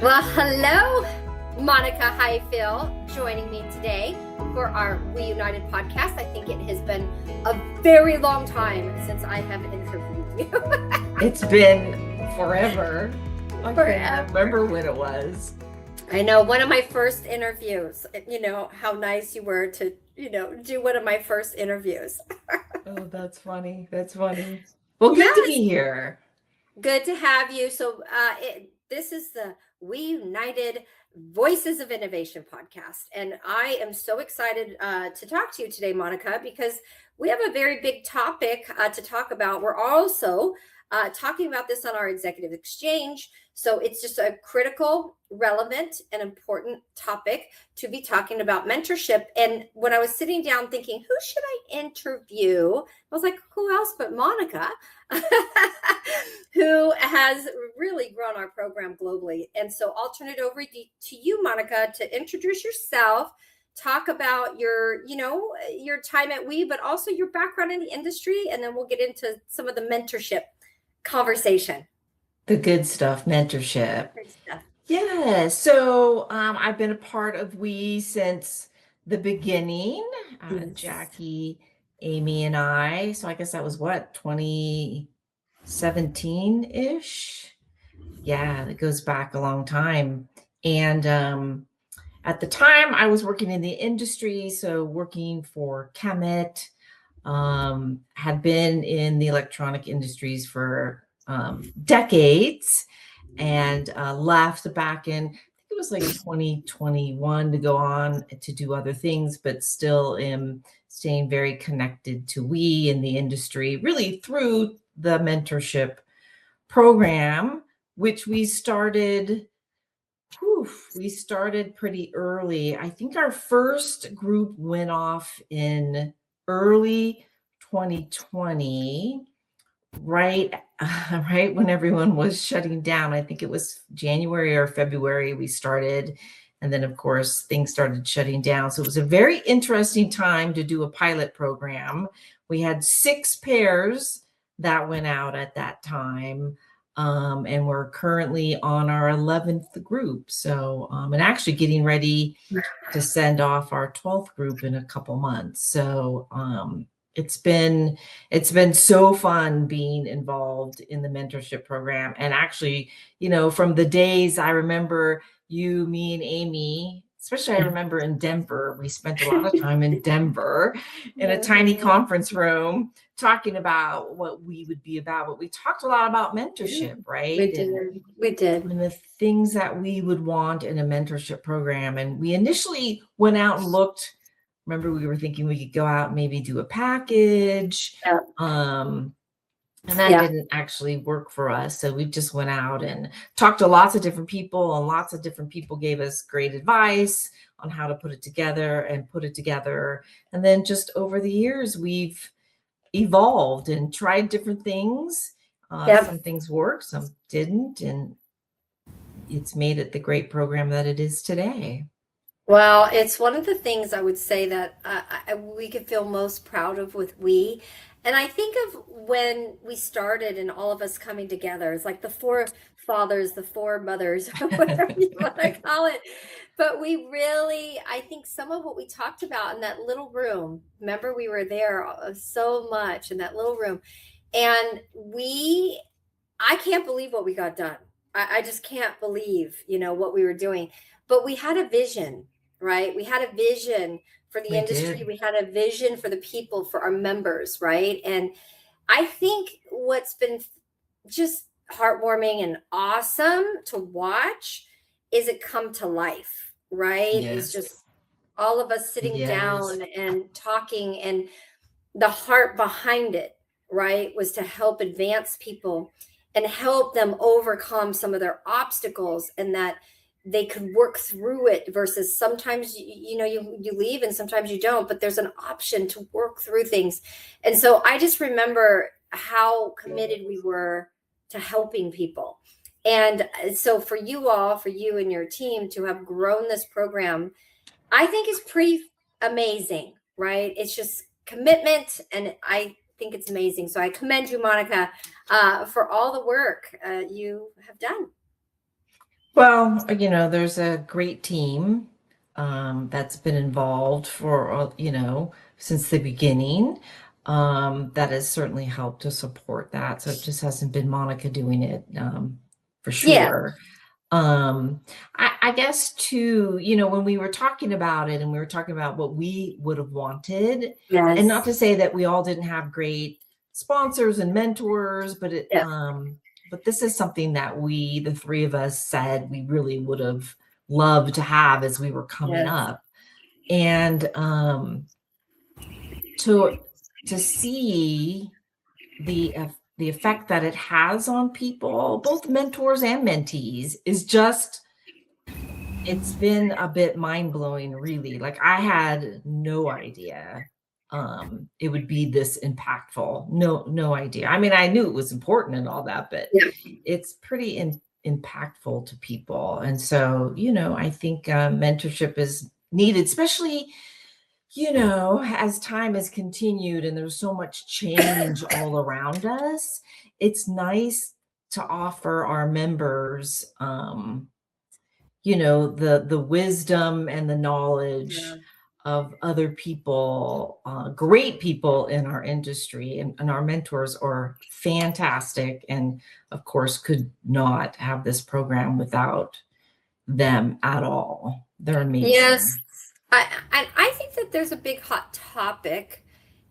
Well, hello, Monica Highfill, joining me today for our We United podcast. I think it has been a very long time since I have interviewed you. It's been forever. I Forever. can't remember when it was. I know, one of my first interviews, how nice you were to, do one of my first interviews. Oh, that's funny. That's funny. Well, good to be here. Good to have you. So this is the We United Voices of Innovation podcast. And I am so excited to talk to you today, Monica, because we have a very big topic to talk about. We're also talking about this on our executive exchange. So it's just a critical, relevant, and important topic to be talking about mentorship. And when I was sitting down thinking, who should I interview? I was like, who else but Monica, who has really grown our program globally. And so I'll turn it over to you, Monica, to introduce yourself, talk about your time at We, but also your background in the industry. And then we'll get into some of the mentorship conversation. The good stuff, mentorship. Good stuff. Yeah. So I've been a part of We since the beginning. Yes. Jackie, Amy, and I. So I guess that was what, 2017-ish? Yeah, it goes back a long time. And at the time, I was working in the industry, so working for Kemet. Had been in the electronic industries for decades, and left back in, I think it was like 2021 to go on to do other things, but still am staying very connected to We in the industry, really through the mentorship program, which we started pretty early. I think our first group went off in early 2020, right when everyone was shutting down. I think it was January or February we started. And then, of course, things started shutting down. So it was a very interesting time to do a pilot program. We had 6 pairs that went out at that time. And we're currently on our 11th group. So, and actually getting ready to send off our 12th group in a couple months. So, it's been so fun being involved in the mentorship program. And actually, from the days I remember you, me, and Amy, especially I remember in Denver, we spent a lot of time in Denver in a tiny conference room talking about what we would be about. But we talked a lot about mentorship, right? We did. And the things that we would want in a mentorship program. And we initially went out and looked. Remember, we were thinking we could go out and maybe do a package. Yeah. And that didn't actually work for us. So we just went out and talked to lots of different people, and lots of different people gave us great advice on how to put it together. And then just over the years, we've evolved and tried different things. Some things worked, some didn't. And it's made it the great program that it is today. Well, it's one of the things I would say that we could feel most proud of with We. And I think of when we started and all of us coming together, it's like the 4 fathers, the 4 mothers, whatever you want to call it. But we really, I think some of what we talked about in that little room, remember we were there so much in that little room. And I can't believe what we got done. I just can't believe, what we were doing. But we had a vision, right? We had a vision for the industry. We had a vision for the people, for our members, right? And I think what's been just heartwarming and awesome to watch is it come to life, right? Yes. It's just all of us sitting down and talking, and the heart behind it, right, was to help advance people and help them overcome some of their obstacles, and that they could work through it, versus sometimes, you leave and sometimes you don't, but there's an option to work through things. And so I just remember how committed we were to helping people. And so for you and your team to have grown this program, I think is pretty amazing, right? It's just commitment, and I think it's amazing. So I commend you, Monica, for all the work you have done. Well, there's a great team that's been involved for, since the beginning. That has certainly helped to support that. So it just hasn't been Monica doing it, for Yeah. sure. I guess too, when we were talking about it and we were talking about what we would have wanted, and not Yes. to say that we all didn't have great sponsors and mentors, Yeah. but this is something that we, the three of us, said we really would have loved to have as we were coming Yes. up. And to see the effect that it has on people, both mentors and mentees, is just, it's been a bit mind-blowing, really. Like, I had no idea it would be this impactful. No idea. I mean, I knew it was important and all that, but Yeah. it's pretty impactful to people. And so, I think mentorship is needed, especially, as time has continued and there's so much change all around us. It's nice to offer our members the wisdom and the knowledge Yeah. of other people, great people in our industry, and our mentors are fantastic, and of course could not have this program without them at all. They're Yes. amazing. I think that there's a big hot topic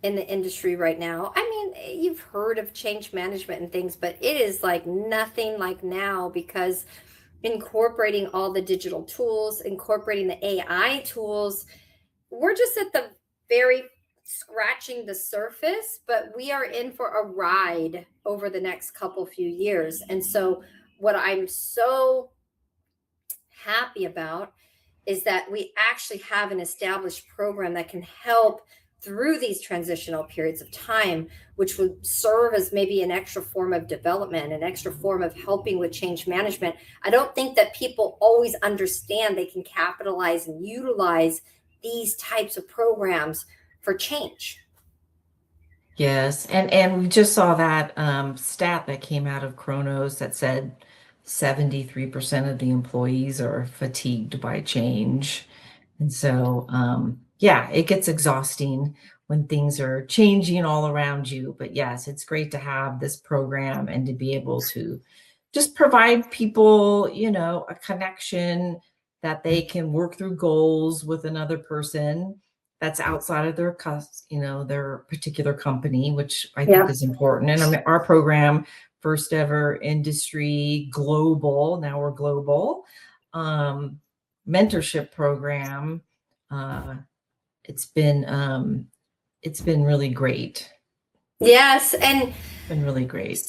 in the industry right now. I mean, you've heard of change management and things, but it is like nothing like now because incorporating all the digital tools, incorporating the AI tools, we're just at the very scratching the surface, but we are in for a ride over the next couple few years. And so what I'm so happy about is that we actually have an established program that can help through these transitional periods of time, which would serve as maybe an extra form of development, an extra form of helping with change management. I don't think that people always understand they can capitalize and utilize these types of programs for change. Yes, and we just saw that stat that came out of Kronos that said 73% of the employees are fatigued by change. And so, yeah, it gets exhausting when things are changing all around you. But yes, it's great to have this program and to be able to just provide people, a connection that they can work through goals with another person that's outside of their particular company, which I think Yeah. is important. And I mean, our program, first ever industry global, now we're global, um, mentorship program. Uh, it's been really great. Yes. And Been really great.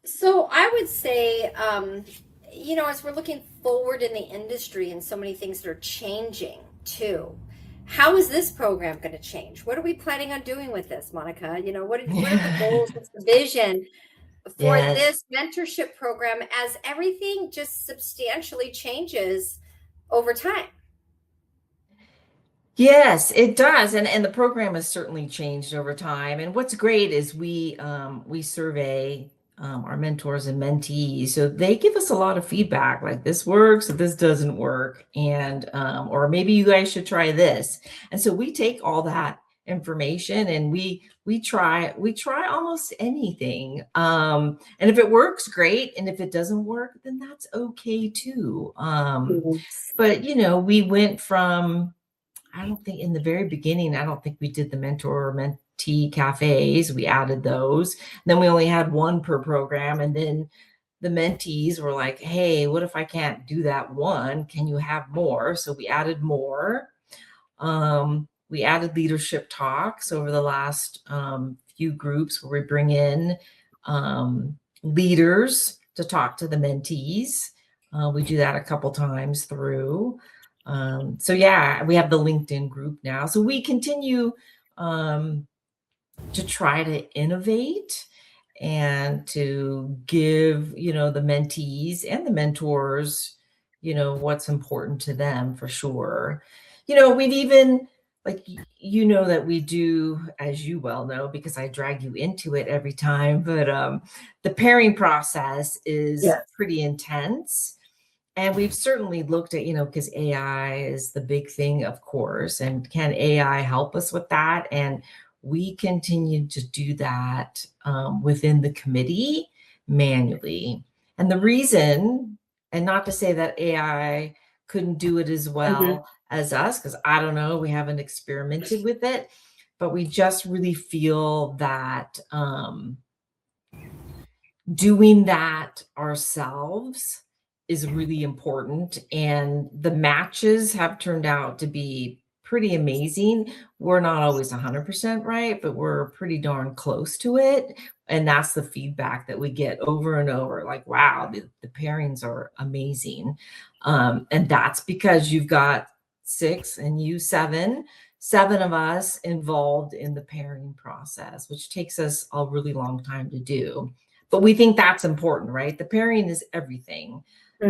so I would say, as we're looking forward in the industry and so many things that are changing too, how is this program going to change? What are we planning on doing with this, Monica? What are the goals? What's the vision for Yes. this mentorship program as everything just substantially changes over time? Yes, it does. And the program has certainly changed over time. And what's great is we survey our mentors and mentees. So they give us a lot of feedback, like this works, or this doesn't work, and or maybe you guys should try this. And so we take all that information and we try almost anything. And if it works, great. And if it doesn't work, then that's okay too. Yes. But we went from, I don't think in the very beginning, I don't think we did the mentor or mentee cafes. We added those. Then we only had one per program. And then the mentees were like, hey, what if I can't do that one? Can you have more? So we added more. We added leadership talks over the last few groups where we bring in leaders to talk to the mentees. We do that a couple times through. So yeah, we have the LinkedIn group now. So we continue to try to innovate and to give, the mentees and the mentors, what's important to them for sure. We've even, like, that we do, as you well know, because I drag you into it every time, but the pairing process is Yes. pretty intense. And we've certainly looked at, because AI is the big thing, of course, and can AI help us with that? And we continue to do that within the committee manually. And the reason, and not to say that AI couldn't do it as well as us, because I don't know, we haven't experimented with it, but we just really feel that doing that ourselves is really important. And the matches have turned out to be pretty amazing. We're not always 100% right, but we're pretty darn close to it. And that's the feedback that we get over and over, like, wow, the pairings are amazing. And that's because you've got 6 and you 7 of us involved in the pairing process, which takes us a really long time to do. But we think that's important, right? The pairing is everything.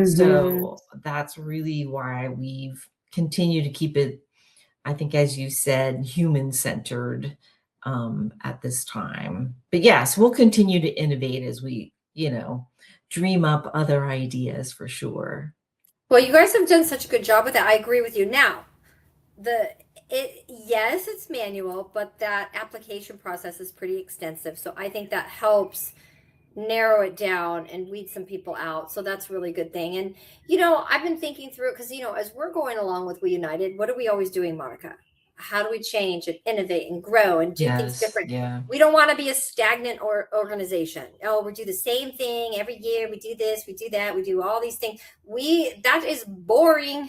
So that's really why we've continued to keep it, I think, as you said, human-centered at this time. But yes, we'll continue to innovate as we, dream up other ideas for sure. Well, you guys have done such a good job with that. I agree with you. Now, yes, it's manual, but that application process is pretty extensive. So I think that helps narrow it down and weed some people out. So that's a really good thing. And, I've been thinking through it because, as we're going along with We United, what are we always doing, Monica? How do we change and innovate and grow and do things Yes, different? yeah. We don't want to be a stagnant organization. Oh, we do the same thing every year. We do this, we do that, we do all these things. That is boring.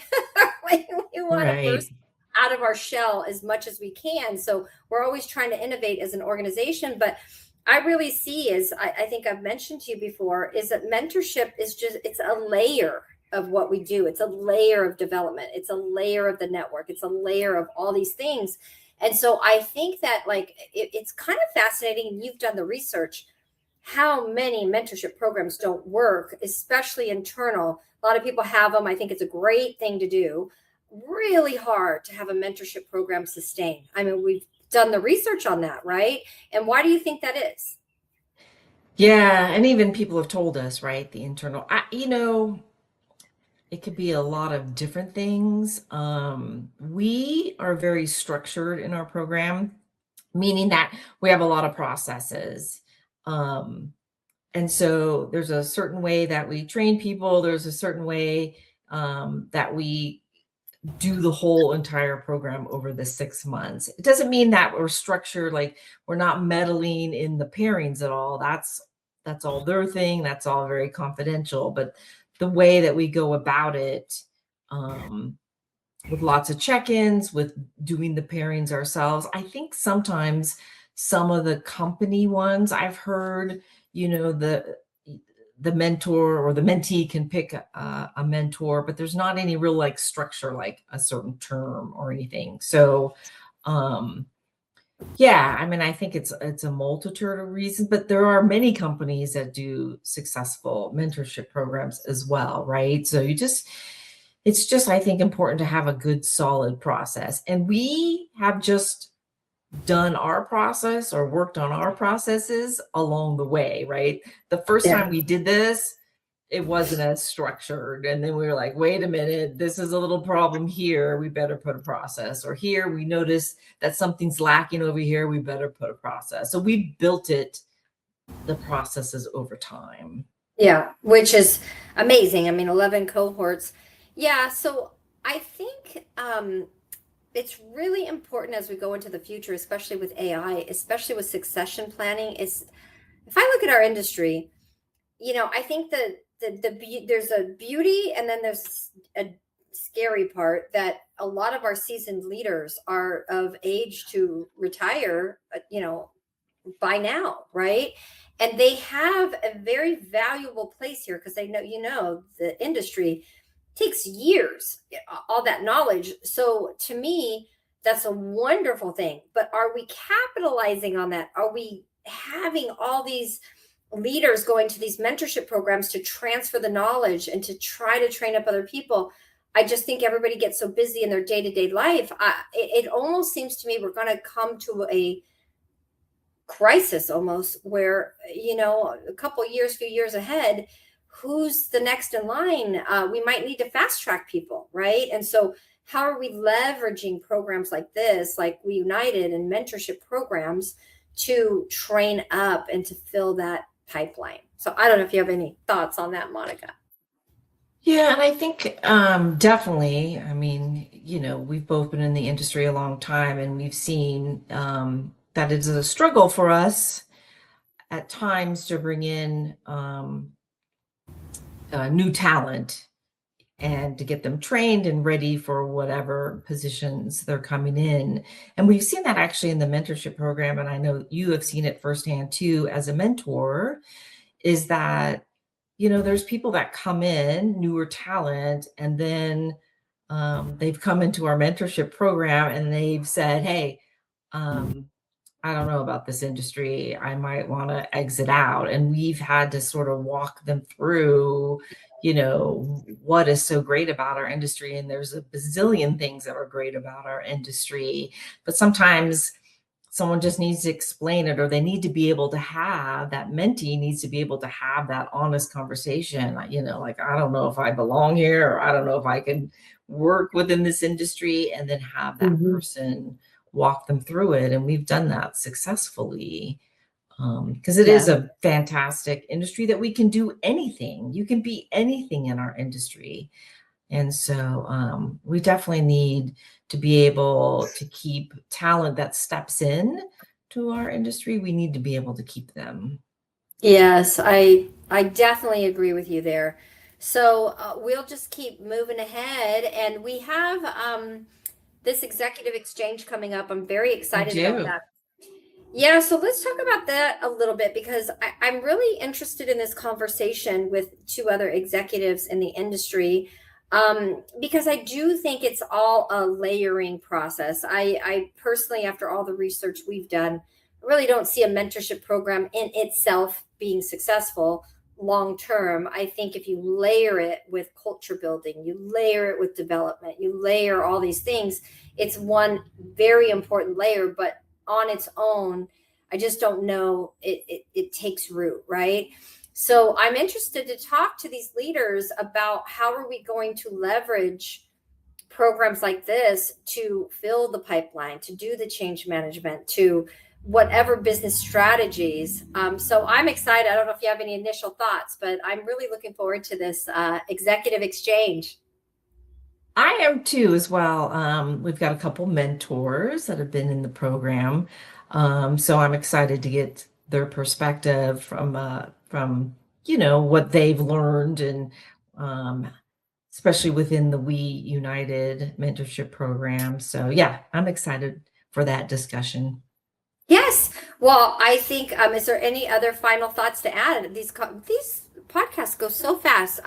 we want to Right. burst out of our shell as much as we can. So we're always trying to innovate as an organization. But I really see, as I think I've mentioned to you before, is that mentorship is it's a layer of what we do. It's a layer of development. It's a layer of the network. It's a layer of all these things. And so I think that it's kind of fascinating. You've done the research, how many mentorship programs don't work, especially internal. A lot of people have them. I think it's a great thing to do. Really hard to have a mentorship program sustain. I mean, we've done the research on that, right? And why do you think that is? Yeah, and even people have told us, right, the internal, it could be a lot of different things. We are very structured in our program, meaning that we have a lot of processes. And so there's a certain way that we train people. There's a certain way that we do the whole entire program over the 6 months. It doesn't mean that we're structured, like we're not meddling in the pairings at all. That's all their thing. That's all very confidential. But the way that we go about it, with lots of check-ins, with doing the pairings ourselves, I think sometimes some of the company ones I've heard, the mentor or the mentee can pick a mentor, but there's not any real structure, like a certain term or anything. So yeah, I mean, I think it's a multitude of reasons, but there are many companies that do successful mentorship programs as well, right? So it's just, I think, important to have a good solid process. And we have just done our process or worked on our processes along the way, right? The first time we did this, it wasn't as structured. And then we were like, wait a minute, this is a little problem here. We better put a process. Or here we notice that something's lacking over here. We better put a process. So we built the processes over time. Yeah, which is amazing. I mean, 11 cohorts. Yeah, so I think it's really important as we go into the future, especially with AI, especially with succession planning. Is if I look at our industry, I think that there's a beauty and then there's a scary part that a lot of our seasoned leaders are of age to retire, by now, right? And they have a very valuable place here because they know, the industry takes years, all that knowledge. So to me, that's a wonderful thing. But are we capitalizing on that? Are we having all these leaders going to these mentorship programs to transfer the knowledge and to try to train up other people? I just think everybody gets so busy in their day-to-day life. It almost seems to me we're going to come to a crisis almost where, a few years ahead, who's the next in line? We might need to fast track people, right? And so, how are we leveraging programs like this, like We United and mentorship programs, to train up and to fill that pipeline? So, I don't know if you have any thoughts on that, Monica. Yeah, and I think definitely, I mean, we've both been in the industry a long time and we've seen that it's a struggle for us at times to bring in new talent and to get them trained and ready for whatever positions they're coming in. And we've seen that actually in the mentorship program. And I know you have seen it firsthand too as a mentor, is that, there's people that come in, newer talent, and then they've come into our mentorship program and they've said, hey, um, I don't know about this industry. I might want to exit out. And we've had to sort of walk them through, what is so great about our industry. And there's a bazillion things that are great about our industry. But sometimes someone just needs to explain it, or they need to be able to have that mentee needs to be able to have that honest conversation. Like, I don't know if I belong here, or I don't know if I can work within this industry, and then have that Mhm. person walk them through it. And we've done that successfully, because it is Yeah. a fantastic industry that we can do anything. You can be anything in our industry. And so we definitely need to be able to keep talent that steps in to our industry. We need to be able to keep them. Yes, I definitely agree with you there. So we'll just keep moving ahead, and we have this executive exchange coming up. I'm very We excited about do. that. Yeah, so let's talk about that a little bit, because I'm really interested in this conversation with two other executives in the industry, because I do think it's all a layering process. I personally, after all the research we've done, really don't see a mentorship program in itself being successful long term. I think if you layer it with culture building, you layer it with development, you layer all these things, it's one very important layer, but on its own, I just don't know it takes root, right? So I'm interested to talk to these leaders about how are we going to leverage programs like this to fill the pipeline, to do the change management, to whatever business strategies. So I'm excited. I don't know if you have any initial thoughts, but I'm really looking forward to this executive exchange. I am too, as well. We've got a couple mentors that have been in the program. So I'm excited to get their perspective from what they've learned, and um, especially within the We United mentorship program. So yeah, I'm excited for that discussion. Yes. Well, I think, is there any other final thoughts to add? These podcasts go so fast.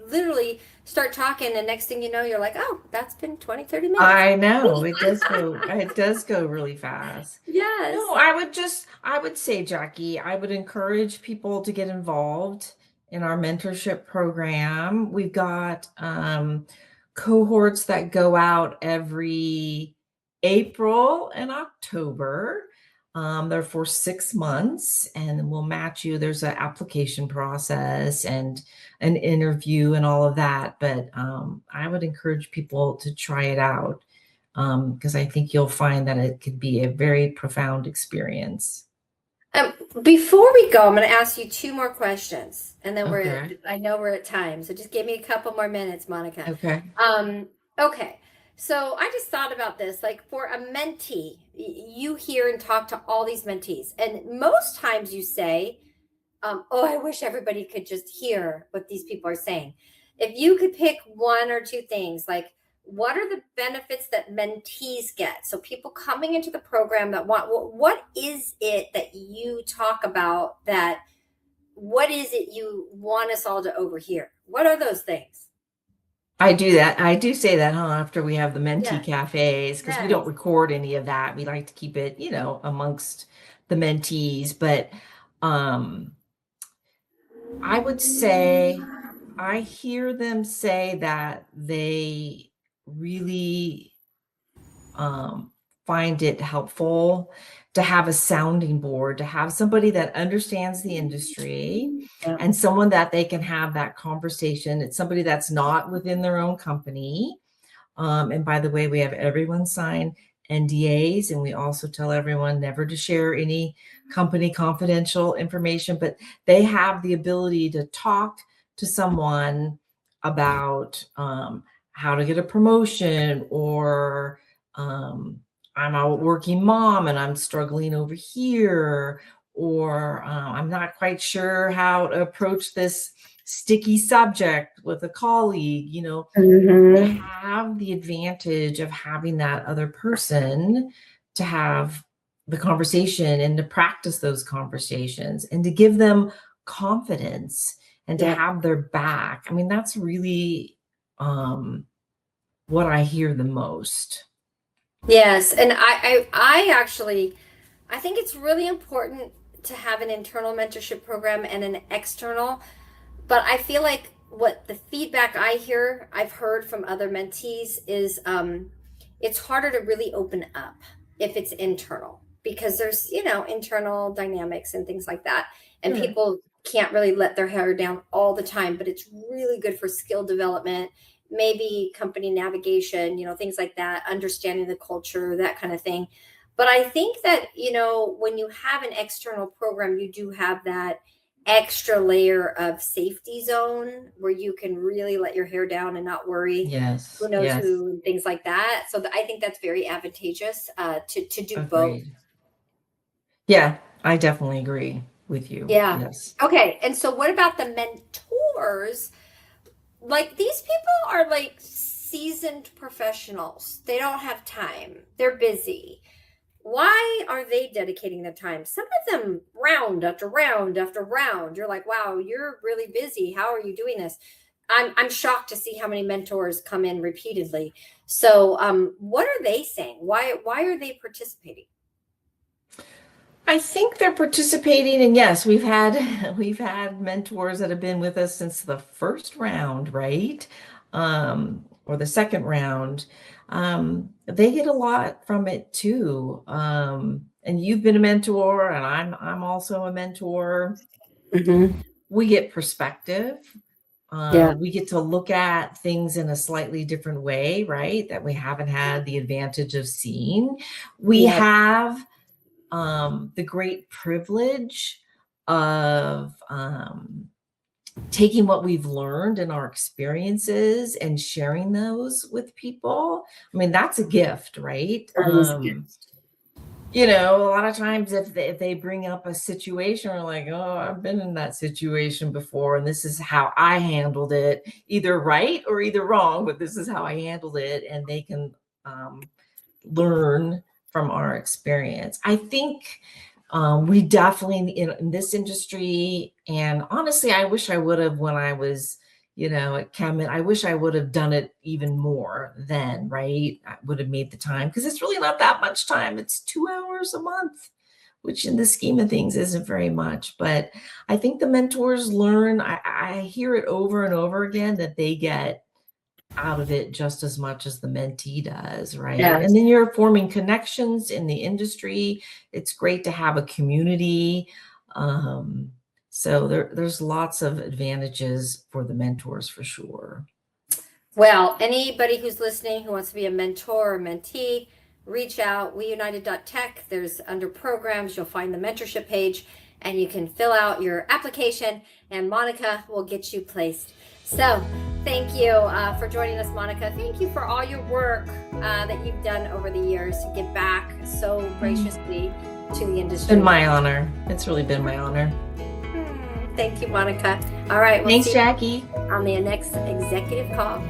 Literally start talking, and next thing you know, you're like, oh, that's been 20, 30 minutes. I know it does go really fast. No, Yes. I would say, Jackie, I would encourage people to get involved in our mentorship program. We've got cohorts that go out every April and October. They're for 6 months, and then we'll match you. There's an application process and an interview and all of that. But I would encourage people to try it out, because I think you'll find that it could be a very profound experience. Um, Before we go, I'm going to ask you two more questions, and then Okay. I know we're at time, so just give me a couple more minutes, Monica. Okay. Um, okay. So I just thought about this, like for a mentee, you hear and talk to all these mentees, and most times you say, oh, I wish everybody could just hear what these people are saying. If you could pick one or two things, like what are the benefits that mentees get? So people coming into the program that want, what is it that you talk about, that what is it you want us all to overhear? What are those things? I do that. I do say that, huh, after we have the mentee Yes, cafes, because we don't yes. record any of that. We like to keep it, amongst the mentees. But um, I would say I hear them say that they really find it helpful to have a sounding board, to have somebody that understands the industry Yeah. and someone that they can have that conversation. It's somebody that's not within their own company. And by the way, we have everyone sign NDAs, and we also tell everyone never to share any company confidential information, but they have the ability to talk to someone about how to get a promotion, or I'm a working mom and I'm struggling over here, or I'm not quite sure how to approach this sticky subject with a colleague. They Mm-hmm. have the advantage of having that other person to have the conversation and to practice those conversations and to give them confidence and to Yeah. have their back. I mean, that's really what I hear the most. Yes, and I actually I think it's really important to have an internal mentorship program and an external. But I feel like what the feedback I've heard from other mentees is it's harder to really open up if it's internal, because there's, internal dynamics and things like that. And Sure. people can't really let their hair down all the time, but it's really good for skill development, maybe company navigation, things like that, understanding the culture, that kind of thing. But I think that, when you have an external program, you do have that extra layer of safety zone where you can really let your hair down and not worry Yes. who knows Yes. who and things like that. So I think that's very advantageous to do both. Agreed. Yeah, I definitely agree with you. Yeah. Yes. Okay. And so what about the mentors? Like, these people are like seasoned professionals. They don't have time. They're busy. Why are they dedicating their time? Some of them round after round after round. You're like, wow, you're really busy. How are you doing this? I'm shocked to see how many mentors come in repeatedly. So what are they saying? Why are they participating? I think they're participating, and yes, we've had we've had mentors that have been with us since the first round, right? Or the second round. They get a lot from it too. And you've been a mentor, and I'm also a mentor. Mm-hmm. We get perspective. Yeah. We get to look at things in a slightly different way, right? That we haven't had the advantage of seeing. We Yeah. have the great privilege of taking what we've learned in our experiences and sharing those with people. I mean, that's a gift, right? That is good. A lot of times if they bring up a situation, we're like, oh, I've been in that situation before, and this is how I handled it, either right or either wrong, but this is how I handled it, and they can learn from our experience. I think we definitely in this industry, and honestly, I wish I would have when I was, at Kemet. I wish I would have done it even more then, right? I would have made the time, because it's really not that much time. It's 2 hours a month, which in the scheme of things isn't very much. But I think the mentors learn. I hear it over and over again that they get out of it just as much as the mentee does, right? Yes. And then you're forming connections in the industry. It's great to have a community. So there's lots of advantages for the mentors for sure. Well, anybody who's listening who wants to be a mentor or mentee, reach out, weunited.tech. There's under programs, you'll find the mentorship page, and you can fill out your application, and Monica will get you placed. So thank you for joining us, Monica. Thank you for all your work that you've done over the years to give back so graciously to the industry. It's been my honor. It's really been my honor. Thank you, Monica. All right. Thanks, Jackie. On the next executive call.